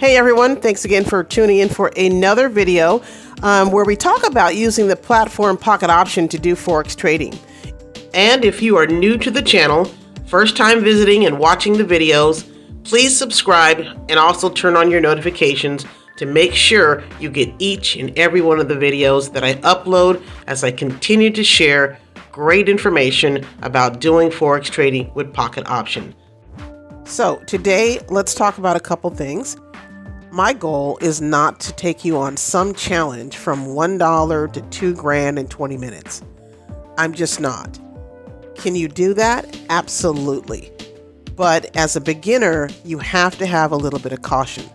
Hey everyone, thanks again for tuning in for another video where we talk about using the platform Pocket Option to do Forex trading. And if you are new to the channel, first time visiting and watching the videos, please subscribe and also turn on your notifications to make sure you get each and every one of the videos that I upload as I continue to share great information about doing Forex trading with Pocket Option. So today, let's talk about a couple things. My goal is not to take you on some challenge from $1 to $2,000 in 20 minutes. I'm just not. Can you do that? Absolutely. But as a beginner, you have to have a little bit of caution.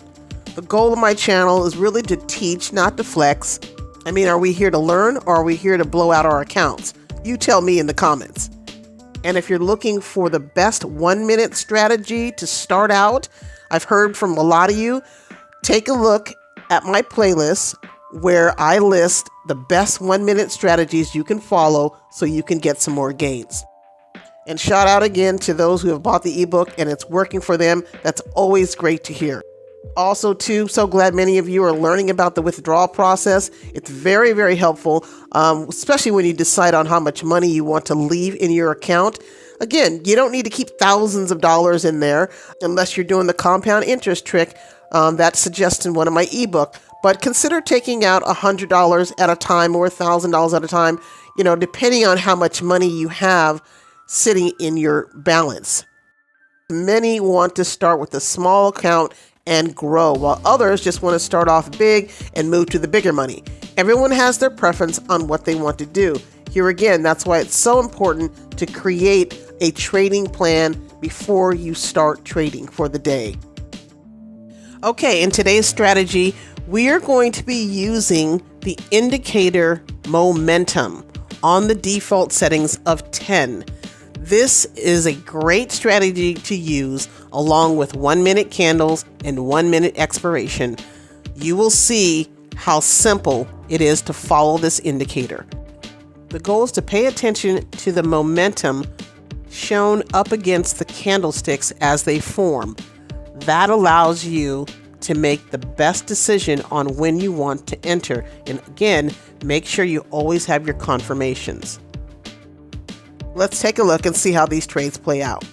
The goal of my channel is really to teach, not to flex. I mean, are we here to learn or are we here to blow out our accounts? You tell me in the comments. And if you're looking for the best 1-minute strategy to start out, I've heard from a lot of you, take a look at my playlist where I list the best 1-minute strategies you can follow so you can get some more gains. And shout out again to those who have bought the ebook and it's working for them. That's always great to hear. Also, too, so glad many of you are learning about the withdrawal process. It's very, very helpful, especially when you decide on how much money you want to leave in your account. Again, you don't need to keep thousands of dollars in there unless you're doing the compound interest trick that's suggested in one of my ebook. But consider taking out $100 at a time or $1,000 at a time, depending on how much money you have sitting in your balance. Many want to start with a small account and grow, while others just want to start off big and move to the bigger money. Everyone has their preference on what they want to do. Here again, that's why it's so important to create a trading plan before you start trading for the day. Okay, in today's strategy, we are going to be using the indicator momentum on the default settings of 10. This is a great strategy to use along with 1-minute candles and 1-minute expiration. You will see how simple it is to follow this indicator. The goal is to pay attention to the momentum shown up against the candlesticks as they form. That allows you to make the best decision on when you want to enter. And again, make sure you always have your confirmations. Let's take a look and see how these trades play out.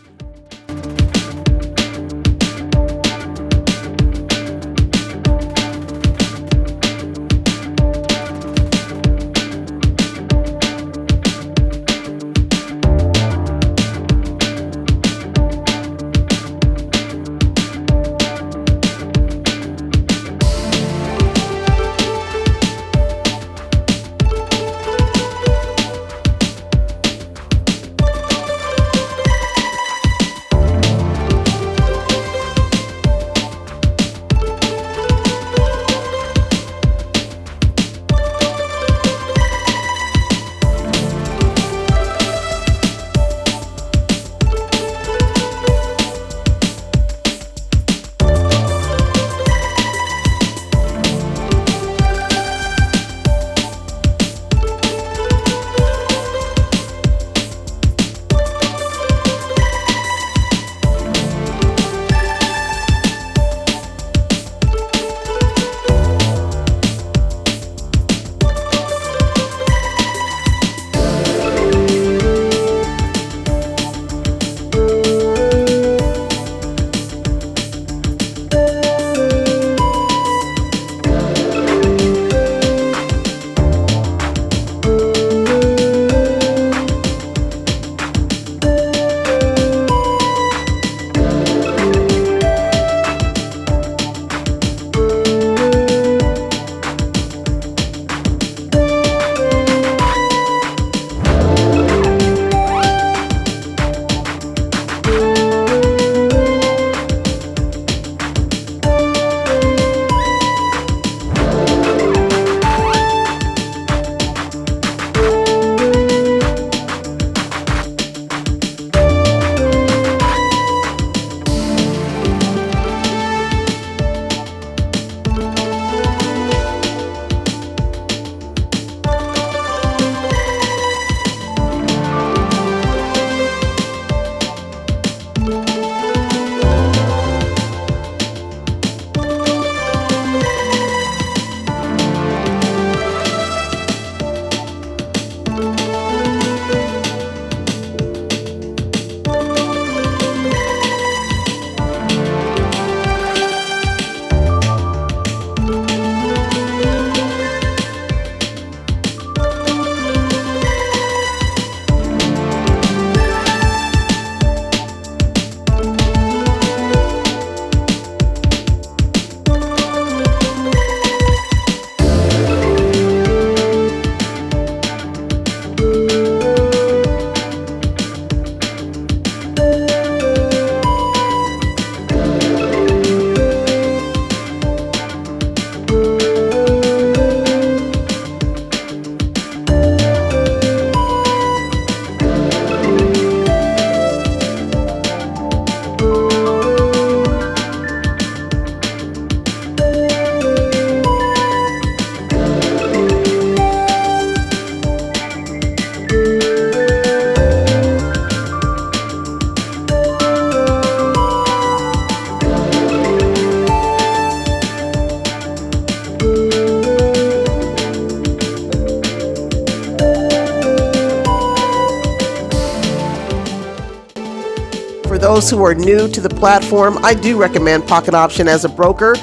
For those who are new to the platform, I do recommend Pocket Option as a broker.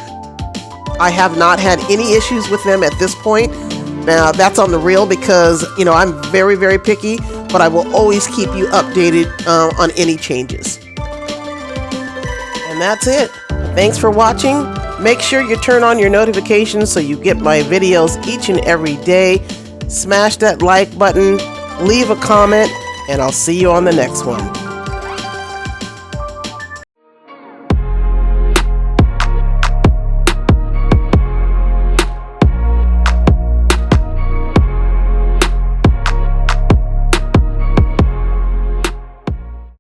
I have not had any issues with them at this point. Now, that's on the real because, I'm very, very picky, but I will always keep you updated on any changes. And that's it. Thanks for watching. Make sure you turn on your notifications so you get my videos each and every day. Smash that like button, leave a comment, and I'll see you on the next one.